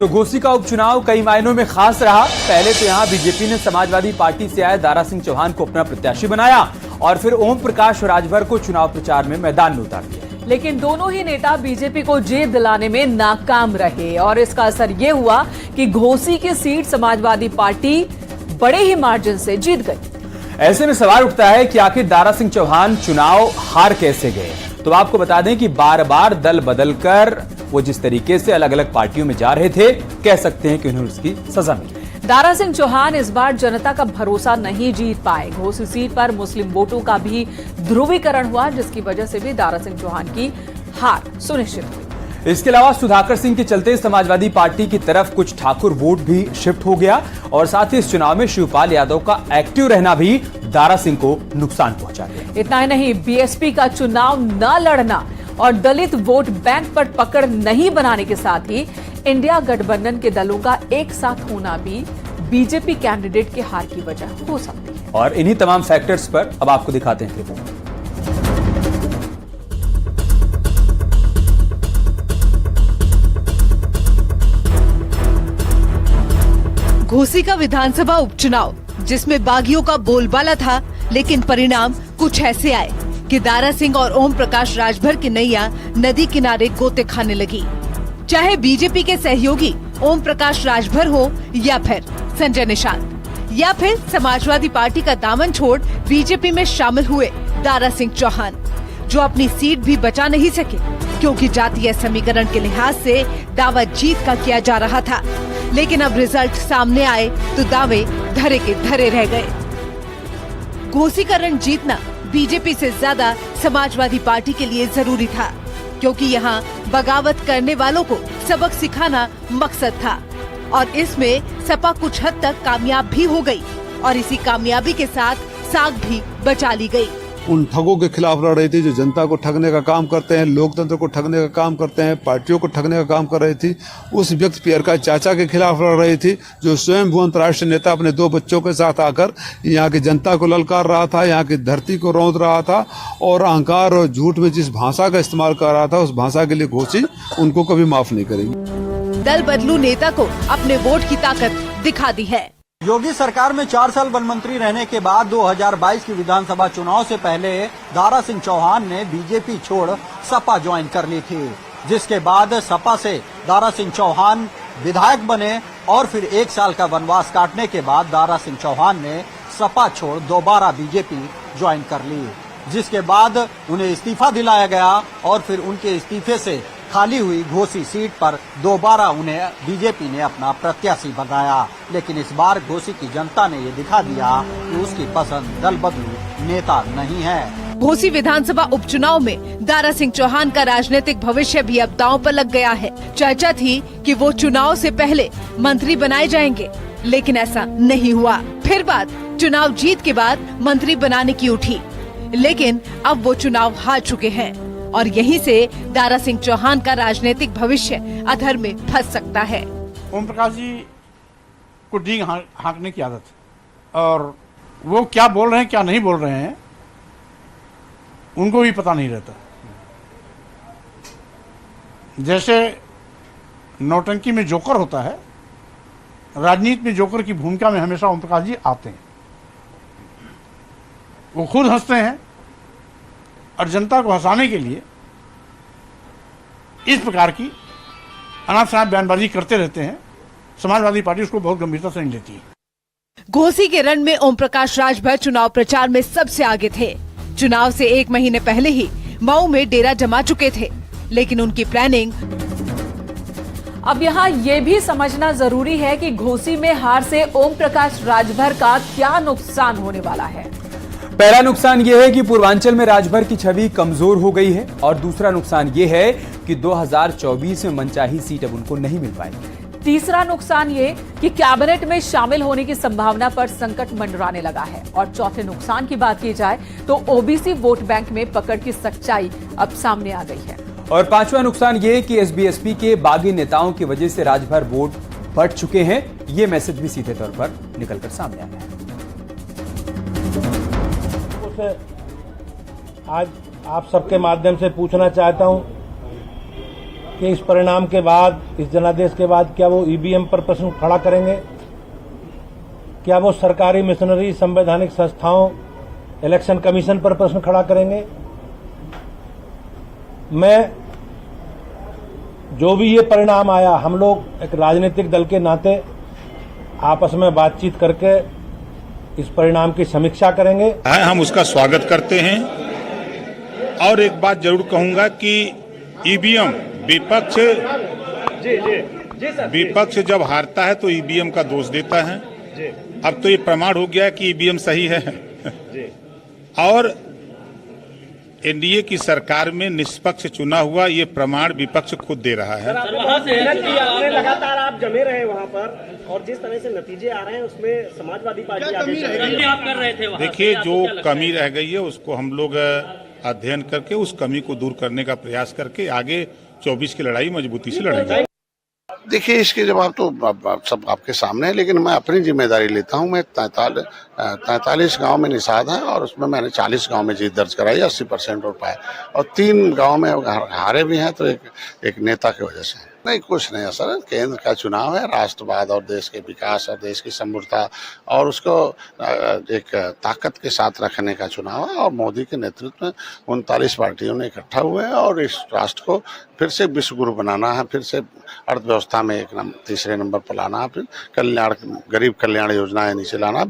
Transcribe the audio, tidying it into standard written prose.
तो घोसी का उपचुनाव कई मायनों में खास रहा। पहले तो यहां बीजेपी ने समाजवादी पार्टी से आए दारा सिंह चौहान को अपना प्रत्याशी बनाया और फिर ओम प्रकाश राजभर को चुनाव प्रचार में मैदान में उतार दिया। लेकिन दोनों ही नेता बीजेपी को जीत दिलाने में नाकाम रहे और इसका असर ये हुआ कि घोसी की सीट समाजवादी पार्टी बड़े ही मार्जिन से जीत गई। ऐसे में सवाल उठता है कि आखिर दारा सिंह चौहान चुनाव हार कैसे गए। तो आपको बता दें कि बार बार दल बदलकर वो जिस तरीके से अलग अलग पार्टियों में जा रहे थे, कह सकते हैं कि उन्हें उसकी सजा मिली। दारा सिंह चौहान इस बार जनता का भरोसा नहीं जीत पाए। घोसी सीट पर मुस्लिम वोटों का भी ध्रुवीकरण हुआ, जिसकी वजह से भी दारा सिंह चौहान की हार सुनिश्चित हुई। इसके अलावा सुधाकर सिंह के चलते समाजवादी पार्टी की तरफ कुछ ठाकुर वोट भी शिफ्ट हो गया और साथ ही इस चुनाव में शिवपाल यादव का एक्टिव रहना भी दारा सिंह को नुकसान पहुंचा गया। इतना ही नहीं, बीएसपी का चुनाव न लड़ना और दलित वोट बैंक पर पकड़ नहीं बनाने के साथ ही इंडिया गठबंधन के दलों का एक साथ होना भी बीजेपी कैंडिडेट के हार की वजह हो सकती है। और इन्हीं तमाम फैक्टर्स पर अब आपको दिखाते हैं रिपोर्ट। घोसी का विधानसभा उपचुनाव जिसमें बागियों का बोलबाला था, लेकिन परिणाम कुछ ऐसे आए कि दारा सिंह और ओम प्रकाश राजभर की नैया नदी किनारे गोते खाने लगी। चाहे बीजेपी के सहयोगी ओम प्रकाश राजभर हो या फिर संजय निषाद या फिर समाजवादी पार्टी का दामन छोड़ बीजेपी में शामिल हुए दारा सिंह चौहान, जो अपनी सीट भी बचा नहीं सके क्योंकि जातीय समीकरण के लिहाज से दावा जीत का किया जा रहा था। लेकिन अब रिजल्ट सामने आए तो दावे धरे के धरे रह गए। घोसी का रण जीतना बीजेपी से ज्यादा समाजवादी पार्टी के लिए जरूरी था, क्योंकि यहाँ बगावत करने वालों को सबक सिखाना मकसद था और इसमें सपा कुछ हद तक कामयाब भी हो गई और इसी कामयाबी के साथ साख भी बचा ली गई। उन ठगों के खिलाफ लड़ रही थी जो जनता को ठगने का काम करते हैं, लोकतंत्र को ठगने का काम करते हैं, पार्टियों को ठगने का काम कर रही थी। उस व्यक्ति पियरका चाचा के खिलाफ लड़ रही थी जो स्वयं भू अंतर्राष्ट्रीय नेता अपने 2 बच्चों के साथ आकर यहाँ की जनता को ललकार रहा था, यहाँ की धरती को रौंद रहा था और अहंकार और झूठ में जिस भाषा का इस्तेमाल कर रहा था, उस भाषा के लिए घोसी उनको कभी माफ नहीं करेगी। दल बदलू नेता को अपने वोट की ताकत दिखा दी है। योगी सरकार में 4 साल वन मंत्री रहने के बाद 2022 की विधानसभा चुनाव से पहले दारा सिंह चौहान ने बीजेपी छोड़ सपा ज्वाइन कर ली थी, जिसके बाद सपा से दारा सिंह चौहान विधायक बने और फिर 1 साल का वनवास काटने के बाद दारा सिंह चौहान ने सपा छोड़ दोबारा बीजेपी ज्वाइन कर ली, जिसके बाद उन्हें इस्तीफा दिलाया गया और फिर उनके इस्तीफे से खाली हुई घोसी सीट पर दोबारा उन्हें बीजेपी ने अपना प्रत्याशी बनाया। लेकिन इस बार घोसी की जनता ने ये दिखा दिया कि उसकी पसंद दल बदलू नेता नहीं है। घोसी विधानसभा उपचुनाव में दारा सिंह चौहान का राजनीतिक भविष्य भी अब दांव पर लग गया है। चर्चा थी कि वो चुनाव से पहले मंत्री बनाए जाएंगे, लेकिन ऐसा नहीं हुआ। फिर बात चुनाव जीत के बाद मंत्री बनाने की उठी, लेकिन अब वो चुनाव हार चुके हैं और यहीं से दारा सिंह चौहान का राजनीतिक भविष्य अधर में फंस सकता है। ओम प्रकाश जी को डींग हाँकने की आदत है और वो क्या बोल रहे हैं क्या नहीं बोल रहे हैं उनको भी पता नहीं रहता। जैसे नौटंकी में जोकर होता है, राजनीति में जोकर की भूमिका में हमेशा ओम प्रकाश जी आते हैं। वो खुद हंसते हैं और जनता को हंसाने के लिए इस प्रकार की अनाप शनाप बयानबाजी करते रहते हैं। समाजवादी पार्टी उसको बहुत गंभीरता से नहीं लेती है। घोसी के रण में ओम प्रकाश राजभर चुनाव प्रचार में सबसे आगे थे। चुनाव से 1 महीने पहले ही मऊ में डेरा जमा चुके थे, लेकिन उनकी प्लानिंग। अब यहाँ ये भी समझना जरूरी है कि घोसी में हार से ओम प्रकाश राजभर का क्या नुकसान होने वाला है। पहला नुकसान यह है कि पूर्वांचल में राजभर की छवि कमजोर हो गई है और दूसरा नुकसान यह है कि 2024 में मनचाही सीट अब उनको नहीं मिल पाएगी। तीसरा नुकसान ये कि कैबिनेट में शामिल होने की संभावना पर संकट मंडराने लगा है और चौथे नुकसान की बात की जाए तो ओबीसी वोट बैंक में पकड़ की सच्चाई अब सामने आ गई है। और पांचवा नुकसान ये कि एसबीएसपी के बागी नेताओं की वजह से राजभर वोट बढ़ चुके हैं। ये मैसेज भी सीधे तौर पर निकलकर सामने आया है। आज आप सबके माध्यम से पूछना चाहता हूं कि इस परिणाम के बाद, इस जनादेश के बाद क्या वो ईवीएम पर प्रश्न खड़ा करेंगे, क्या वो सरकारी मिशनरी, संवैधानिक संस्थाओं, इलेक्शन कमीशन पर प्रश्न खड़ा करेंगे। मैं जो भी ये परिणाम आया, हम लोग एक राजनीतिक दल के नाते आपस में बातचीत करके इस परिणाम की समीक्षा करेंगे। हम उसका स्वागत करते हैं और एक बात जरूर कहूंगा कि ईवीएम विपक्ष जब हारता है तो ईवीएम का दोष देता है। अब तो ये प्रमाण हो गया है कि ईवीएम सही है और एनडीए की सरकार में निष्पक्ष चुना हुआ ये प्रमाण विपक्ष खुद दे रहा है। लगातार आप जमे रहे वहाँ पर और जिस तरह से नतीजे आ रहे हैं उसमें समाजवादी पार्टी आप कर रहे थे। देखिए, जो कमी रह गई है उसको हम लोग अध्ययन करके उस कमी को दूर करने का प्रयास करके आगे 24 की लड़ाई मजबूती से लड़ेंगे। देखिए, इसके जवाब तो सब आपके सामने है, लेकिन मैं अपनी जिम्मेदारी लेता हूं। मैं 43 गांव में निषाद है और उसमें मैंने 40 गांव में जीत दर्ज कराई, 80% वोट पाए और 3 गांव में हारे भी हैं, तो एक नेता की वजह से। नहीं, कुछ नहीं है सर, केंद्र का चुनाव है, राष्ट्रवाद और देश के विकास और देश की समृद्धता और उसको एक ताकत के साथ रखने का चुनाव है और मोदी के नेतृत्व में 39 पार्टियों ने इकट्ठा हुए हैं और इस राष्ट्र को फिर से विश्व गुरु बनाना है, फिर से अर्थव्यवस्था में तीसरे नंबर पर लाना है, फिर गरीब कल्याण योजनाएं नीचे लाना,